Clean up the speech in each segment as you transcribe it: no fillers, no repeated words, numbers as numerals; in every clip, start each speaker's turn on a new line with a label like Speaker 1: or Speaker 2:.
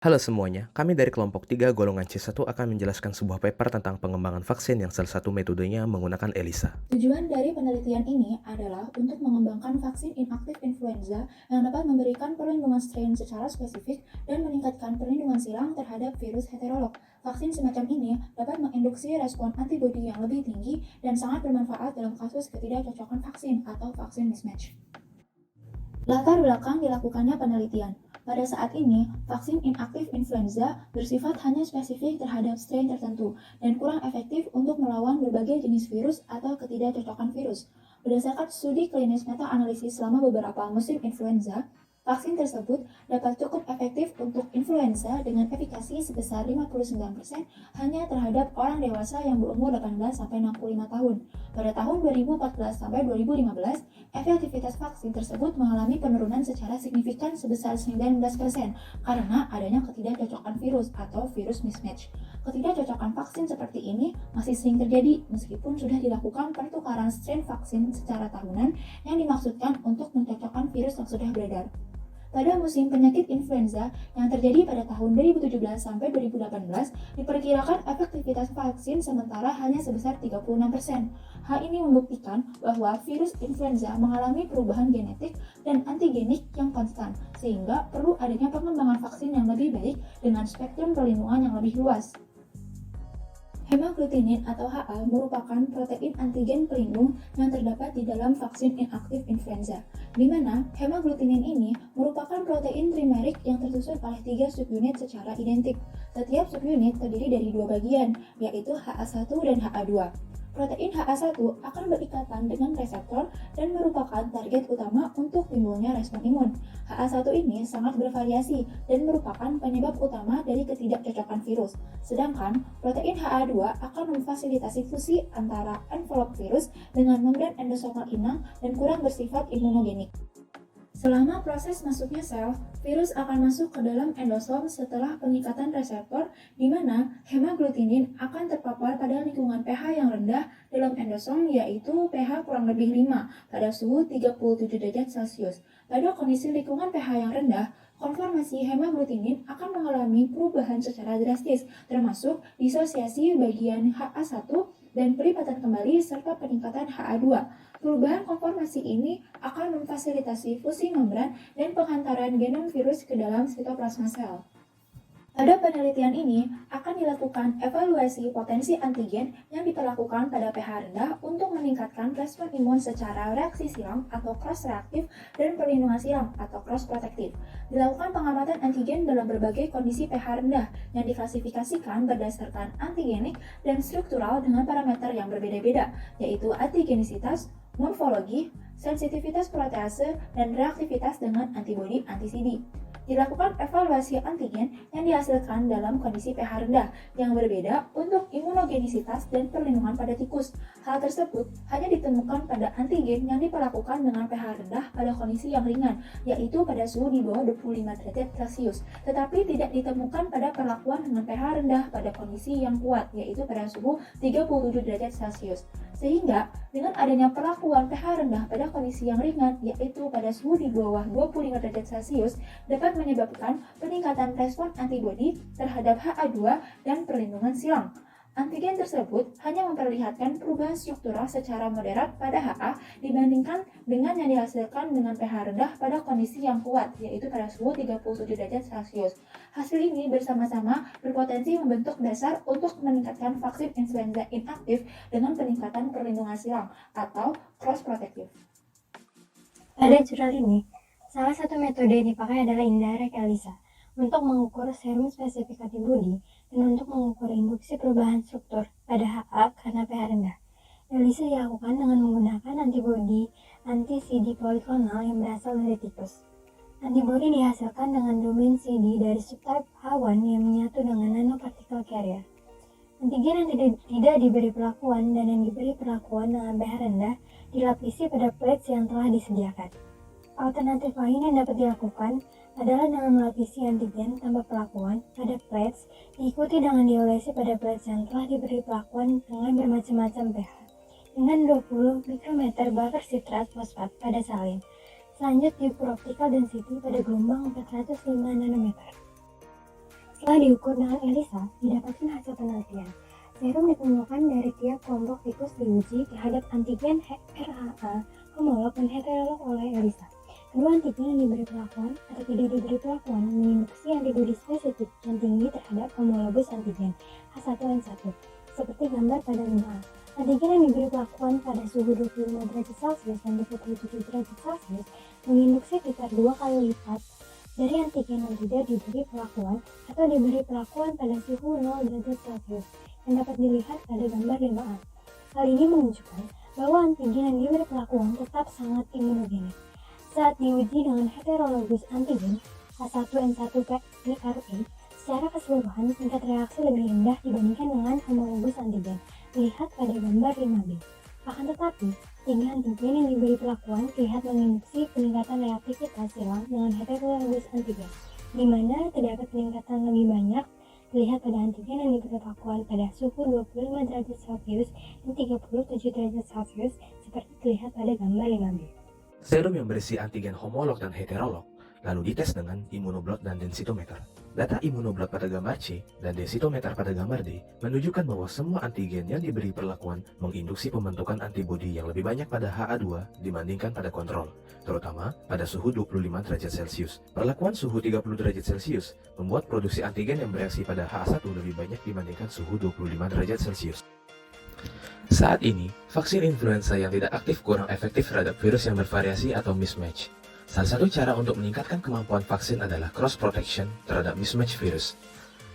Speaker 1: Halo semuanya, kami dari kelompok 3 golongan C1 akan menjelaskan sebuah paper tentang pengembangan vaksin yang salah satu metodenya menggunakan ELISA.
Speaker 2: Tujuan dari penelitian ini adalah untuk mengembangkan vaksin inaktif influenza yang dapat memberikan perlindungan strain secara spesifik dan meningkatkan perlindungan silang terhadap virus heterolog. Vaksin semacam ini dapat menginduksi respon antibodi yang lebih tinggi dan sangat bermanfaat dalam kasus ketidakcocokan vaksin atau vaksin mismatch. Latar belakang dilakukannya penelitian. Pada saat ini, vaksin inaktif influenza bersifat hanya spesifik terhadap strain tertentu dan kurang efektif untuk melawan berbagai jenis virus atau ketidakcocokan virus. Berdasarkan studi klinis meta-analisis selama beberapa musim influenza, vaksin tersebut dapat cukup efektif untuk influenza dengan efikasi sebesar 59% hanya terhadap orang dewasa yang berumur 18-65 tahun. Pada tahun 2014 sampai 2015, efektivitas vaksin tersebut mengalami penurunan secara signifikan sebesar 19% karena adanya ketidakcocokan virus atau virus mismatch. Ketidakcocokan vaksin seperti ini masih sering terjadi meskipun sudah dilakukan pertukaran strain vaksin secara tahunan yang dimaksudkan untuk mencocokkan virus yang sudah beredar. Pada musim penyakit influenza yang terjadi pada tahun 2017 sampai 2018, diperkirakan efektivitas vaksin sementara hanya sebesar 36%. Hal ini membuktikan bahwa virus influenza mengalami perubahan genetik dan antigenik yang konstan, sehingga perlu adanya pengembangan vaksin yang lebih baik dengan spektrum perlindungan yang lebih luas. Hemaglutinin atau HA merupakan protein antigen pelindung yang terdapat di dalam vaksin inaktif influenza, di mana hemaglutinin ini merupakan protein trimerik yang tersusun oleh 3 subunit secara identik. Setiap subunit terdiri dari 2 bagian, yaitu HA1 dan HA2. Protein HA1 akan berikatan dengan reseptor dan merupakan target utama untuk timbulnya respon imun. HA1 ini sangat bervariasi dan merupakan penyebab utama dari ketidakcocokan virus. Sedangkan protein HA2 akan memfasilitasi fusi antara envelop virus dengan membran endosomal inang dan kurang bersifat imunogenik. Selama proses masuknya sel, virus akan masuk ke dalam endosom setelah pengikatan reseptor, di mana hemaglutinin akan terpapar pada lingkungan pH yang rendah dalam endosom, yaitu pH kurang lebih 5 pada suhu 37 derajat Celcius. Pada kondisi lingkungan pH yang rendah, konformasi hemaglutinin akan mengalami perubahan secara drastis, termasuk disosiasi bagian HA1 dan pelipatan kembali serta peningkatan HA2. Perubahan konformasi ini akan memfasilitasi fusi membran dan penghantaran genom virus ke dalam sitoplasma sel. Pada penelitian ini akan dilakukan evaluasi potensi antigen yang diperlakukan pada pH rendah untuk meningkatkan respon imun secara reaksi silang atau cross-reaktif dan perlindungan silang atau cross-protektif. Dilakukan pengamatan antigen dalam berbagai kondisi pH rendah yang diklasifikasikan berdasarkan antigenik dan struktural dengan parameter yang berbeda-beda, yaitu antigenisitas, morfologi, sensitivitas protease, dan reaktivitas dengan antibodi anti-CD. Dilakukan evaluasi antigen yang dihasilkan dalam kondisi pH rendah yang berbeda untuk imunogenisitas dan perlindungan pada tikus. Hal tersebut hanya ditemukan pada antigen yang diperlakukan dengan pH rendah pada kondisi yang ringan, yaitu pada suhu di bawah 25 derajat Celcius, tetapi tidak ditemukan pada perlakuan dengan pH rendah pada kondisi yang kuat, yaitu pada suhu 37 derajat Celcius. Sehingga, dengan adanya perlakuan pH rendah pada kondisi yang ringan, yaitu pada suhu di bawah 25 derajat Celcius, dapat menyebabkan peningkatan respon antibodi terhadap HA2 dan perlindungan silang. Antigen tersebut hanya memperlihatkan perubahan struktural secara moderat pada HA dibandingkan dengan yang dihasilkan dengan pH rendah pada kondisi yang kuat, yaitu pada suhu 37 derajat Celcius. Hasil ini bersama-sama berpotensi membentuk dasar untuk meningkatkan vaksin influenza inaktif dengan peningkatan perlindungan silang atau cross-protective.
Speaker 3: Pada jurnal ini, salah satu metode yang dipakai adalah indirect ELISA untuk mengukur serum spesifik antibodi dan untuk mengukur induksi perubahan struktur pada HA karena pH rendah. ELISA dilakukan dengan menggunakan antibodi anti-CD poliklonal yang berasal dari tikus. Antibodi dihasilkan dengan domain CD dari subtype H1 yang menyatu dengan nanopartikel carrier. Antigen yang tidak diberi perlakuan dan yang diberi perlakuan dengan pH rendah dilapisi pada plates yang telah disediakan. Alternatif lain yang dapat dilakukan adalah dengan melapisi antigen tanpa perlakuan pada plates diikuti dengan diolesi pada plates yang telah diberi perlakuan dengan bermacam-macam pH dengan 20 mikrometer buffer citrat fosfat pada salin. Selanjut diukur optical density pada gelombang 405 nanometer. Setelah diukur dengan ELISA, didapatkan hasil penelitian. Serum ditemukan dari tiap kelompok tikus diuji terhadap antigen RHA, homolog, dan heterolog oleh ELISA. Kedua antigen yang diberi perlakuan atau tidak diberi perlakuan menginduksi antibodi spesifik yang tinggi terhadap homologus antigen H1N1, seperti gambar pada 5A. Antigen yang diberi perlakuan pada suhu 25 derajat Celcius dan 27 derajat Celcius menginduksi sekitar 2 kali lipat dari antigen yang tidak diberi perlakuan atau diberi perlakuan pada suhu 0 derajat Celcius yang dapat dilihat pada gambar 5A. Hal ini menunjukkan bahwa antigen yang diberi perlakuan tetap sangat imunogenik. Saat diuji dengan heterologus antigen H1N1-PRA, secara keseluruhan tingkat reaksi lebih rendah dibandingkan dengan homologus antigen, dilihat pada gambar 5B. Akan tetapi, tiga antigen yang diberi perlakuan terlihat menginduksi peningkatan reaktivitas silang dengan heterologus antigen, di mana terdapat peningkatan lebih banyak terlihat pada antigen yang diberi perlakuan pada suhu 25 derajat Celcius dan 37 derajat Celcius seperti terlihat pada gambar 5B.
Speaker 1: Serum yang berisi antigen homolog dan heterolog lalu dites dengan imunoblot dan densitometer. Data imunoblot pada gambar C dan densitometer pada gambar D menunjukkan bahwa semua antigen yang diberi perlakuan menginduksi pembentukan antibodi yang lebih banyak pada HA2 dibandingkan pada kontrol, terutama pada suhu 25 derajat Celcius. Perlakuan suhu 30 derajat Celcius membuat produksi antigen yang bereaksi pada HA1 lebih banyak dibandingkan suhu 25 derajat Celcius. Saat ini, vaksin influenza yang tidak aktif kurang efektif terhadap virus yang bervariasi atau mismatch. Salah satu cara untuk meningkatkan kemampuan vaksin adalah cross protection terhadap mismatch virus.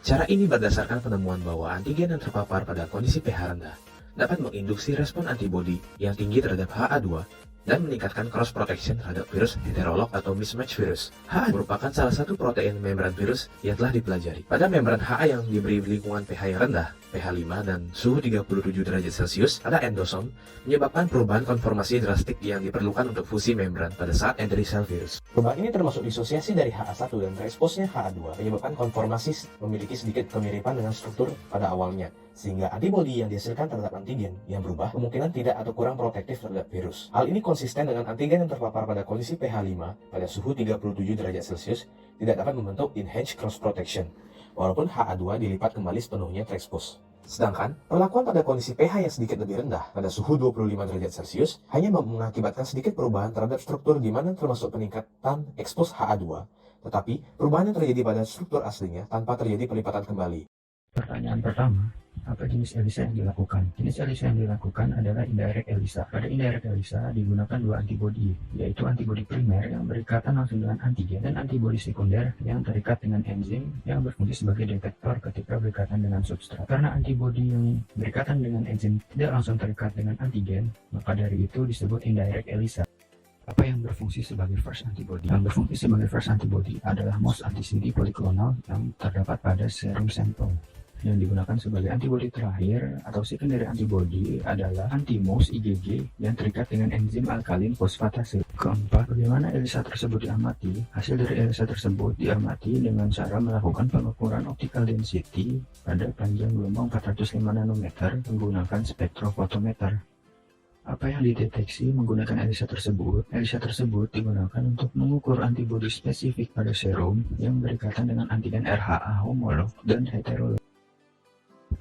Speaker 1: Cara ini berdasarkan penemuan bahwa antigen yang terpapar pada kondisi pH rendah dapat menginduksi respon antibodi yang tinggi terhadap HA2 dan meningkatkan cross protection terhadap virus heterolog atau mismatch virus. HA merupakan salah satu protein membran virus yang telah dipelajari. Pada membran HA yang diberi lingkungan pH yang rendah, pH 5 dan suhu 37 derajat Celcius pada endosom menyebabkan perubahan konformasi drastik yang diperlukan untuk fusi membran pada saat entry cell virus. Perubahan ini termasuk disosiasi dari HA1 dan tereksposnya HA2 menyebabkan konformasi memiliki sedikit kemiripan dengan struktur pada awalnya, sehingga antibodi yang dihasilkan terhadap antigen yang berubah kemungkinan tidak atau kurang protektif terhadap virus. Hal ini konsisten dengan antigen yang terpapar pada kondisi pH 5 pada suhu 37 derajat Celcius tidak dapat membentuk enhanced cross protection, walaupun HA2 dilipat kembali sepenuhnya terekspos. Sedangkan, perlakuan pada kondisi pH yang sedikit lebih rendah pada suhu 25 derajat Celcius hanya mengakibatkan sedikit perubahan terhadap struktur di mana termasuk peningkatan ekspos HA2, tetapi perubahan yang terjadi pada struktur aslinya tanpa terjadi pelipatan kembali.
Speaker 4: Pertanyaan pertama, apa jenis ELISA yang dilakukan? Jenis ELISA yang dilakukan adalah indirect ELISA. Pada indirect ELISA digunakan dua antibodi, yaitu antibodi primer yang berikatan langsung dengan antigen dan antibodi sekunder yang terikat dengan enzim yang berfungsi sebagai detektor ketika berikatan dengan substrat. Karena antibodi yang berikatan dengan enzim tidak langsung terikat dengan antigen, maka dari itu disebut indirect ELISA. Apa yang berfungsi sebagai first antibody? Yang berfungsi sebagai first antibody adalah most anti-CD polyclonal yang terdapat pada serum sampel. Yang digunakan sebagai antibodi terakhir atau secondary antibody adalah anti-MOS IgG yang terikat dengan enzim alkalin fosfatase. Keempat, bagaimana ELISA tersebut diamati? Hasil dari ELISA tersebut diamati dengan cara melakukan pengukuran optical density pada panjang gelombang 405 nanometer menggunakan spektrofotometer. Apa yang dideteksi menggunakan ELISA tersebut? ELISA tersebut digunakan untuk mengukur antibodi spesifik pada serum yang berikatan dengan antigen RHA homolog dan heterolog.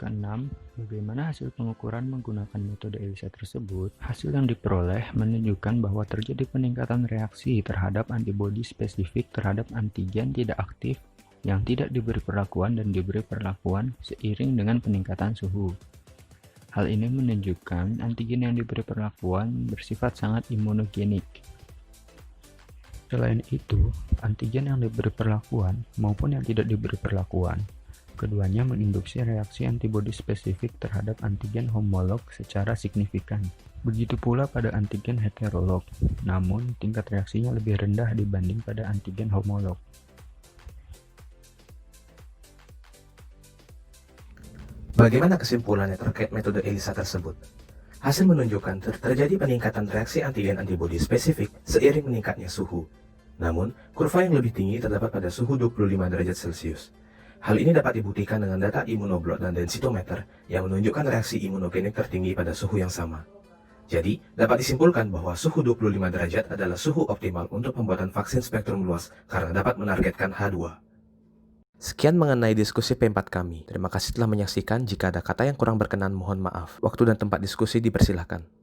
Speaker 4: Keenam, bagaimana hasil pengukuran menggunakan metode ELISA tersebut? Hasil yang diperoleh menunjukkan bahwa terjadi peningkatan reaksi terhadap antibodi spesifik terhadap antigen tidak aktif yang tidak diberi perlakuan dan diberi perlakuan seiring dengan peningkatan suhu. Hal ini menunjukkan antigen yang diberi perlakuan bersifat sangat imunogenik. Selain itu, antigen yang diberi perlakuan maupun yang tidak diberi perlakuan, keduanya menginduksi reaksi antibodi spesifik terhadap antigen homolog secara signifikan. Begitu pula pada antigen heterolog, namun tingkat reaksinya lebih rendah dibanding pada antigen homolog.
Speaker 1: Bagaimana kesimpulannya terkait metode ELISA tersebut? Hasil menunjukkan terjadi peningkatan reaksi antigen antibodi spesifik seiring meningkatnya suhu. Namun, kurva yang lebih tinggi terdapat pada suhu 25 derajat Celcius. Hal ini dapat dibuktikan dengan data imunoblot dan densitometer yang menunjukkan reaksi imunogenik tertinggi pada suhu yang sama. Jadi, dapat disimpulkan bahwa suhu 25 derajat adalah suhu optimal untuk pembuatan vaksin spektrum luas karena dapat menargetkan H2. Sekian mengenai diskusi P4 kami. Terima kasih telah menyaksikan. Jika ada kata yang kurang berkenan, mohon maaf. Waktu dan tempat diskusi dipersilahkan.